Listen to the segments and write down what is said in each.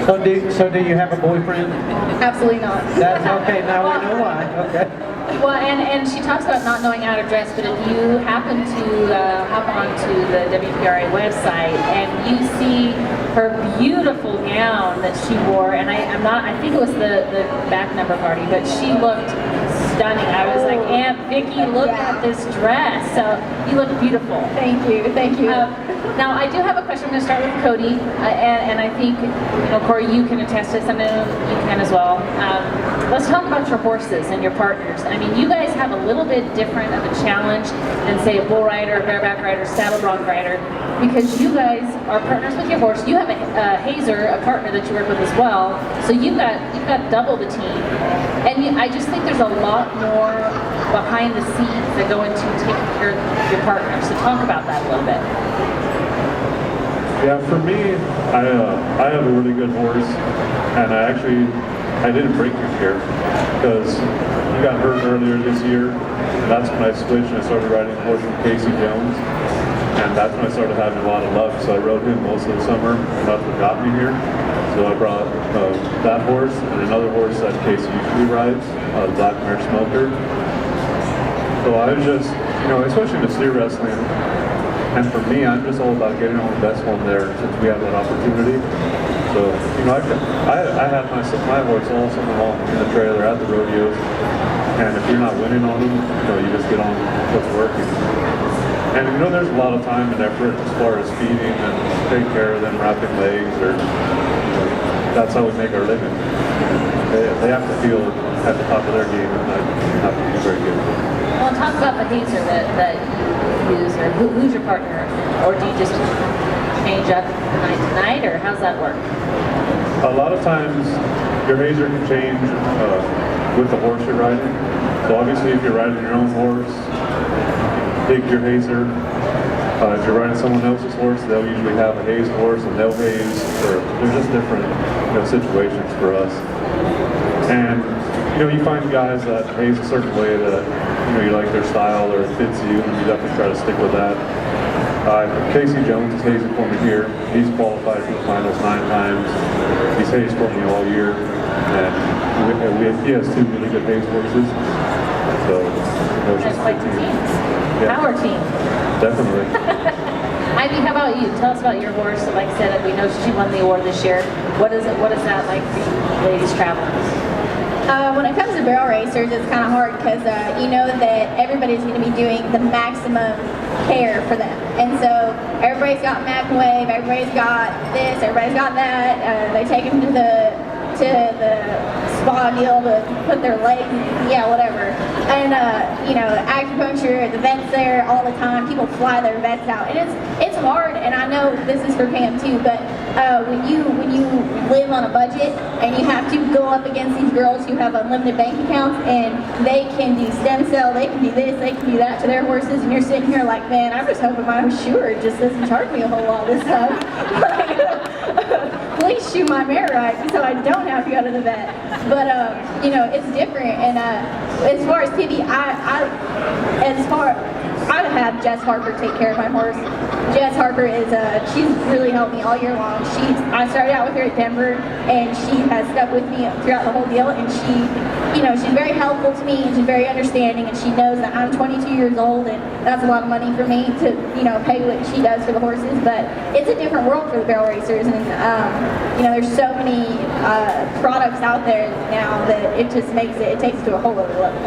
So do you have a boyfriend? Absolutely not. That's okay. Now we know why. Okay. Well, and she talks about not knowing how to dress, but if you happen to hop onto the WPRA website and you see her beautiful gown that she wore, and I think it was the back number party, but she looked stunning. I was like, Aunt Vicky, look at this dress. So you look beautiful. Thank you, thank you. Now I do have a question. I'm going to start with Cody, and I think Corey, you can attest to this. I know you can as well. Let's talk about your horses and your partners. I mean, you guys have a little bit different of a challenge than say a bull rider, a bareback rider, saddle bronc rider, because you guys are partners with your horse. You have a hazer, a partner that you work with as well. So you've got double the team, and I just think there's a lot more behind the scenes that go into taking care of your partner. So talk about that a little bit. Yeah, for me, I have a really good horse, and I didn't break him here because he got hurt earlier this year, and that's when I switched and I started riding a horse from Casey Jones, and that's when I started having a lot of luck. So I rode him most of the summer, and that's what got me here. So I brought that horse and another horse that Casey usually rides, Black Mare Smoker. So I was just, especially in the steer wrestling, and for me, I'm just all about getting on the best one there since we have that opportunity. So, I had my horse all summer long in the trailer at the rodeos, and if you're not winning on them, you just get on what's working. And there's a lot of time and effort as far as feeding and taking care of them, wrapping legs, or that's how we make our living. They have to feel at the top of their game, and I have to be very good. Well, talk about the hazer that you use, or who's your partner, or do you just change up night to night, or how's that work? A lot of times, your hazer can change with the horse you're riding. So obviously, if you're riding your own horse, pick your hazer. If you're riding someone else's horse, they'll usually have a hazed horse, and they'll haze. Or they're just different, situations for us. And you find guys that haze a certain way that you like their style or it fits you, and you definitely try to stick with that. Casey Jones is hazing for me here. He's qualified for the finals 9 times. He's hazed for me all year, and he has 2 really good haze horses. So Just like the team. Yeah. Our team. Definitely. Ivy, how about you? Tell us about your horse. Like I said, we know she won the award this year. What is that like for you ladies traveling? When it comes to barrel racers, it's kind of hard because you know that everybody's going to be doing the maximum care for them. And so everybody's got Mac Wave, everybody's got this, everybody's got that. They take them to the spa deal to put their leg, whatever. And acupuncture, the vet's there all the time. People fly their vets out, and it's hard. And I know this is for Pam too, but when you live on a budget and you have to go up against these girls who have unlimited bank accounts, and they can do stem cell, they can do this, they can do that to their horses, and you're sitting here like, man, I'm just hoping my shoer just doesn't charge me a whole lot this time. Please shoe my mare right so I don't have to go to the vet. But it's different. And as far as Tibby, I have Jess Harper take care of my horse. Jess Harper is she's really helped me all year long. I started out with her at Denver, and she has stuck with me throughout the whole deal. And she's very helpful to me, and she's very understanding, and she knows that I'm 22 years old, and that's a lot of money for me to pay what she does for the horses. But it's a different world for the barrel racers, and there's so many products out there now that it just takes it to a whole other level.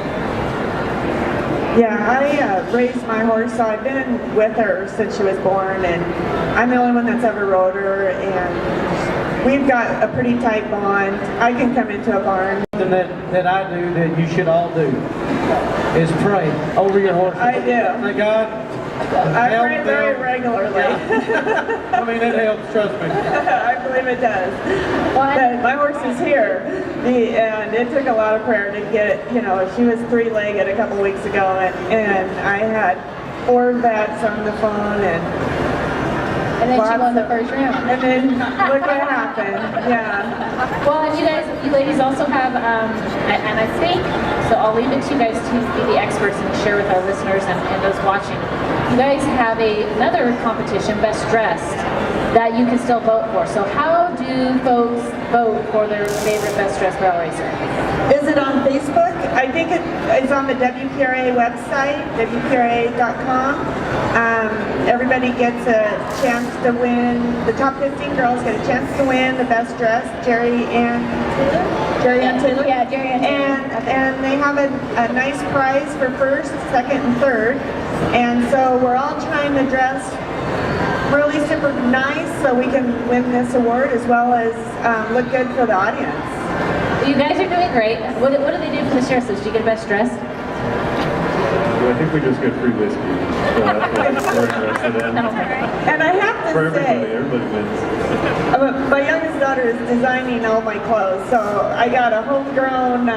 Yeah, I raised my horse, so I've been with her since she was born, and I'm the only one that's ever rode her, and we've got a pretty tight bond. I can come into a barn. Something that I do that you should all do is pray over your horse. I do. Thank God. I pray very regularly. I mean, it helps, trust me. I believe it does. But my horse is here, and it took a lot of prayer to get it. She was 3-legged a couple weeks ago, and I had 4 vets on the phone, And then she won the first round. And then look what happened. Yeah. Well, and you ladies also have, and I think, so I'll leave it to you guys to be the experts and share with our listeners and those watching. You guys have another competition, Best Dressed, that you can still vote for. So how do folks vote for their favorite best dressed barrel racer? Is it on Facebook? I think it's on the WPRA website, WPRA.com. Everybody gets a chance to win. The top 15 girls get a chance to win the best dressed. Jerry Ann Taylor. Yeah, Jerry Ann Taylor. And they have a nice prize for first, second, and third. And so we're all trying to dress really super nice so we can win this award as well as look good for the audience. You guys are doing great. What do they do for the shirts? Do you get best dressed? I think we just get free whiskey. So that's what we're interested in. And I have to For say, everybody wins. my youngest daughter is designing all my clothes, so I got a homegrown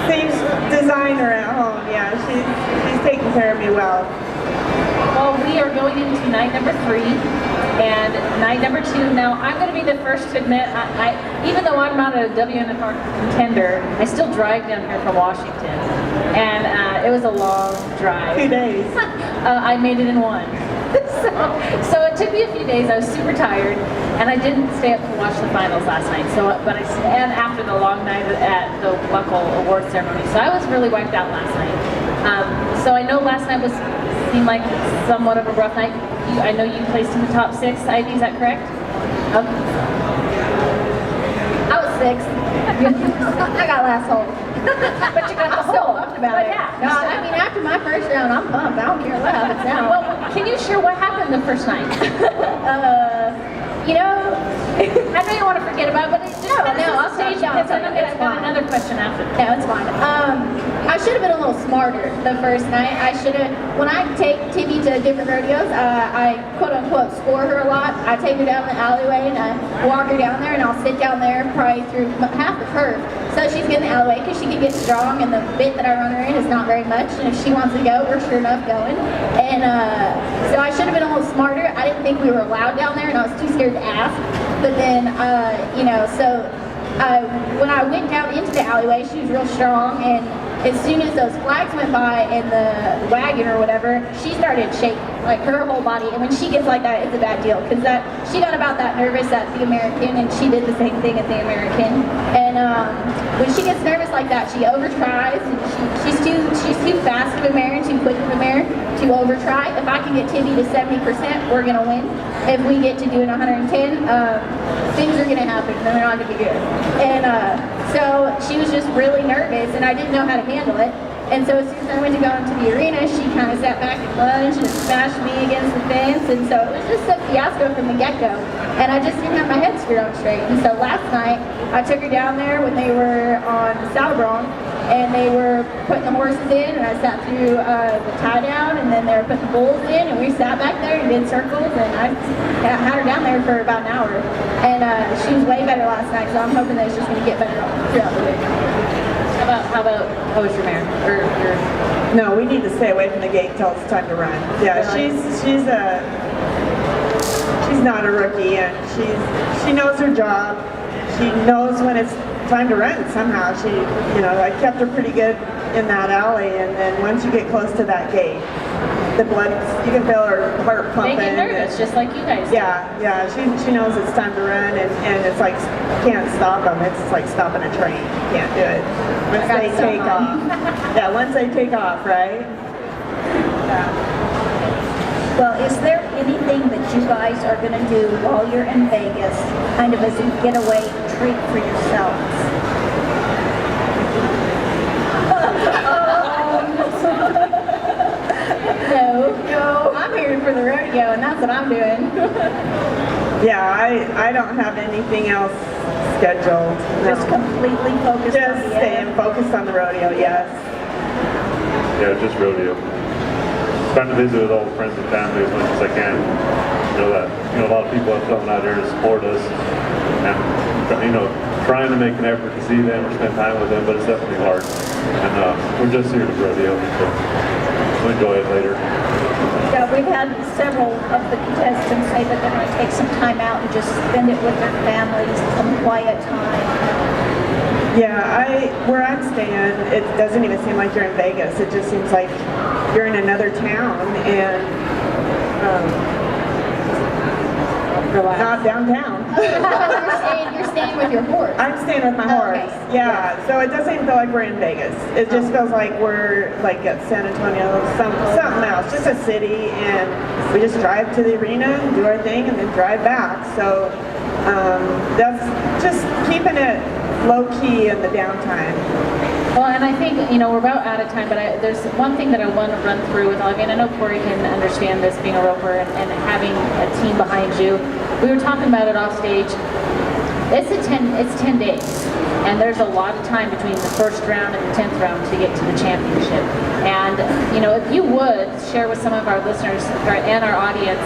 same designer at home. Yeah, she's taking care of me well. Well, we are going into night number 3 and night number 2. Now, I'm going to be the first to admit, even though I'm not a WNFR contender, I still drive down here from Washington. And it was a long drive. 2 days. I made it in 1. So it took me a few days. I was super tired, and I didn't stay up to watch the finals last night. And after the long night at the Buckle Award ceremony, so I was really wiped out last night. So I know last night seemed like somewhat of a rough night. I know you placed in the top 6, Ivy. Is that correct? I was 6th. I got last hole. But you got the hole. About it. Yeah. No, I mean, after my first round, I'm pumped. I don't care what happens now. Well, can you share what happened the first night? You know, I know you want to forget about it, but I'll stage stop because telling then you. I've got another question after. no, it's fine. I should have been a little smarter the first night. I should have, when I take Tibby to different rodeos, I quote unquote score her a lot. I take her down the alleyway and I walk her down there and I'll sit down there probably through half the curve. So she's getting the alleyway because she can get strong and the bit that I run her in is not very much. And if she wants to go, we're sure enough going. And so I should have been a little smarter. I didn't think we were allowed down there and I was too scared to ask. But then, when I went down into the alleyway, she was real strong, and as soon as those flags went by in the wagon or whatever, she started shaking, like her whole body. And when she gets like that, it's a bad deal, because she got about that nervous at the American, and she did the same thing at the American. And when she gets nervous like that, she overtries, and she's too fast of a mare and too quick of a mare to overtry. If I can get Tibby to 70%, we're gonna win. If we get to doing 110, things are gonna happen, and they're not gonna be good. And so she was just really nervous, and I didn't know how to handle it. And so as soon as I went to go into the arena, she kind of sat back and lunged and smashed me against the fence. And so it was just a fiasco from the get-go. And I just didn't have my head screwed on straight. And so last night, I took her down there when they were on Saddlebron, and they were putting the horses in, and I sat through the tie down, and then they were putting the bulls in, and we sat back there and did circles, and I had her down there for about an hour. And she was way better last night, so I'm hoping that it's just going to get better throughout the week. How was your mare? Or your... No, we need to stay away from the gate until it's time to run. Yeah, she's not a rookie, and she knows her job. She knows when it's time to run somehow. I kept her pretty good in that alley, and then once you get close to that gate, the blood, you can feel her heart pumping. They get nervous, just like you guys do. Yeah, she knows it's time to run, and it's like, you can't stop them. It's like stopping a train. You can't do it. Once they take off. Yeah, once they take off, right? Yeah. Well, is there anything that you guys are going to do while you're in Vegas, kind of as a getaway treat for yourselves? No, I'm here for the rodeo, and that's what I'm doing. Yeah, I don't have anything else scheduled. No. Just completely focused on Just the staying focused on the rodeo, yes. Yeah, just rodeo. Trying to visit with all the friends and family as much as I can. A lot of people have come out here to support us, and trying to make an effort to see them or spend time with them, but it's definitely hard. And we're just here to rodeo, so we'll enjoy it later. Yeah, we've had several of the contestants say that they're going to take some time out and just spend it with their families, some quiet time. Yeah, where I'm staying, it doesn't even seem like you're in Vegas. It just seems like you're in another town, and not downtown. You're staying with your horse. I'm staying with my horse. Okay. Yeah, so it doesn't even feel like we're in Vegas. It just feels like we're like at San Antonio, something else, just a city, and we just drive to the arena, do our thing, and then drive back. So that's just keeping it low key in the downtime. Well, and I think, we're about out of time, but there's one thing that I want to run through with all of you, and I know Corey can understand this being a roper and having a team behind you. We were talking about it off stage. It's 10 days, and there's a lot of time between the first round and the 10th round to get to the championship. And, if you would share with some of our listeners and our audience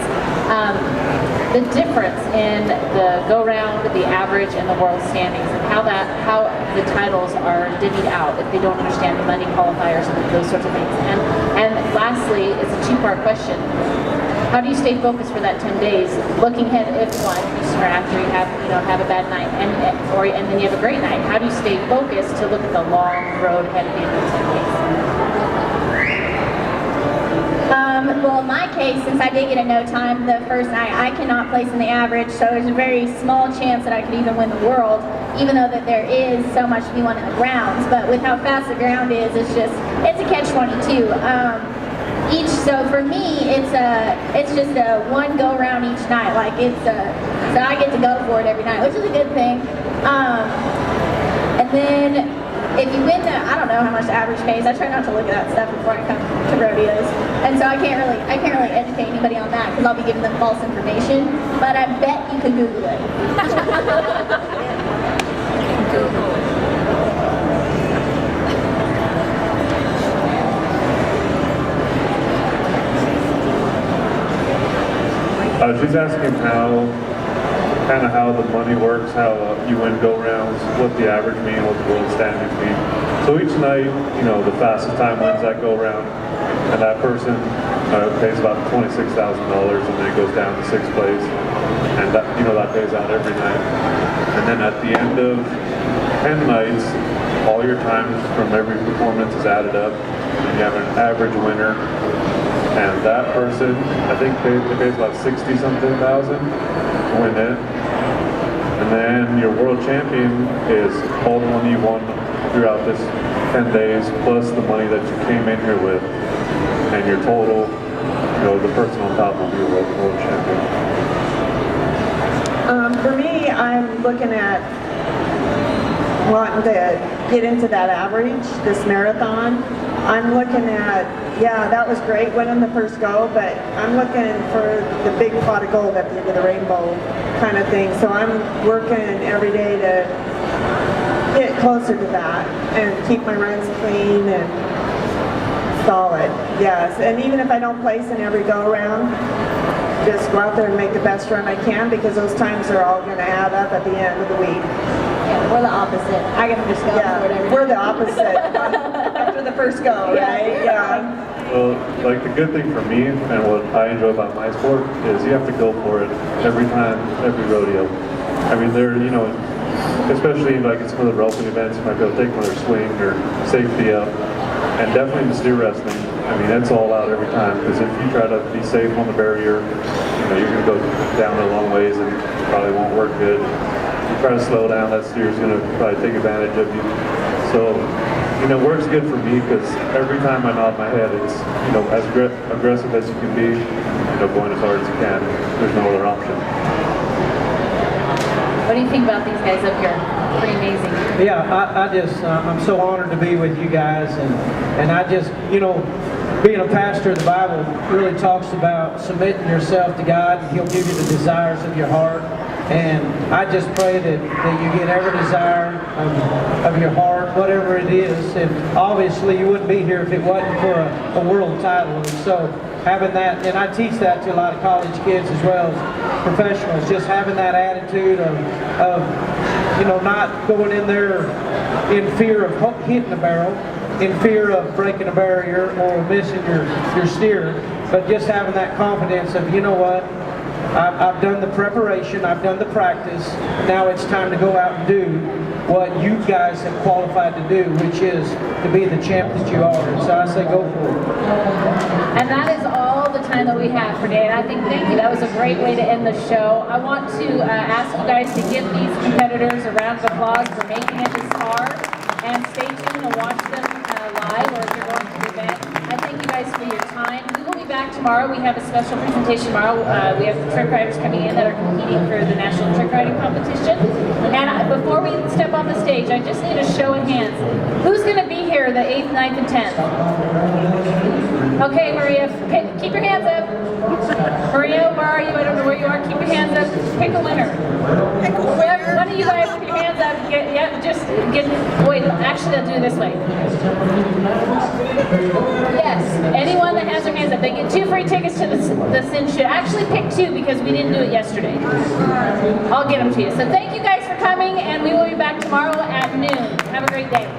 the difference in the go-round, the average, and the world standings, and how the titles are divvied out if they don't understand the money qualifiers and those sorts of things. And lastly, it's a two-part question. How do you stay focused for that 10 days, looking ahead if one, or after you have a bad night, and then you have a great night? How do you stay focused to look at the long road ahead of the end of the 10 days? Well, in my case, since I did get a no time the first night, I cannot place in the average, so there's a very small chance that I could even win the world, even though that there is so much to be won in the grounds. But with how fast the ground is, it's a catch-22. So for me, it's just a one go round each night. Like so I get to go for it every night, which is a good thing. And then if you win I don't know how much the average pays. I try not to look at that stuff before I come to rodeos, and so I can't really educate anybody on that because I'll be giving them false information. But I bet you can Google it. She's asking how the money works, how you win go-rounds, what the average mean, what the world standings mean. So each night, the fastest time wins that go-round, and that person pays about $26,000, and then it goes down to 6th place, and that pays out every night. And then at the end of 10 nights, all your times from every performance is added up, and you have an average winner. And that person, I think pays about 60-something thousand to win it. And then your world champion is all the money you won throughout this 10 days, plus the money that you came in here with. And your total, the person on top will be a world champion. For me, I'm looking at wanting to get into that average, this marathon. I'm looking at, that was great winning the first go, but I'm looking for the big pot of gold at the end of the rainbow kind of thing. So I'm working every day to get closer to that and keep my runs clean and solid. Yes, and even if I don't place in every go around, just go out there and make the best run I can, because those times are all going to add up at the end of the week. Yeah, we're the opposite. I can just go for it every we're the opposite after the first go, right? Yeah. Well, like the good thing for me and what I enjoy about my sport is you have to go for it every time, every rodeo. I mean, especially like in some of the roping events, you might be able to take another swing or safety up. And definitely in the steer wrestling, I mean, it's all out every time, because if you try to be safe on the barrier, you're going to go down a long ways and it probably won't work good. You try to slow down, that steer's going to probably take advantage of you. So, it works good for me, because every time I nod my head, it's, as aggressive as you can be, going as hard as you can. There's no other option. What do you think about these guys up here? Pretty amazing. Yeah, I'm so honored to be with you guys, and I just, being a pastor, the Bible really talks about submitting yourself to God, and He'll give you the desires of your heart. And I just pray that you get every desire of your heart, whatever it is. And obviously you wouldn't be here if it wasn't for a world title. And so having that, and I teach that to a lot of college kids as well as professionals, just having that attitude of not going in there in fear of hitting the barrel, in fear of breaking a barrier or missing your steer, but just having that confidence of, what, I've done the preparation, I've done the practice, now it's time to go out and do what you guys have qualified to do, which is to be the champ that you are. And so I say go for it. And that is all the time time that we have for today. And I think, thank you, that was a great way to end the show. I want to ask you guys to give these competitors a round of applause for making it this far. And stay tuned and watch them live, or if you're going to the event. I thank you guys for your time. We will be back tomorrow. We have a special presentation tomorrow. We have trick riders coming in that are competing for the National Trick Riding Competition. And before we step on the stage, I just need a show of hands. Who's going to be here the 8th, 9th, and 10th? Okay, Maria, keep your hands up. Maria, where are you? I don't know where you are. Keep your hands up. Pick a winner. One of you guys with your hands up. Wait, actually, I'll do it this way. Yes, anyone that has their hands up, they get 2 free tickets to the Sin Show. Actually, pick 2 because we didn't do it yesterday. I'll get them to you. So thank you guys for coming, and we will be back tomorrow at noon. Have a great day.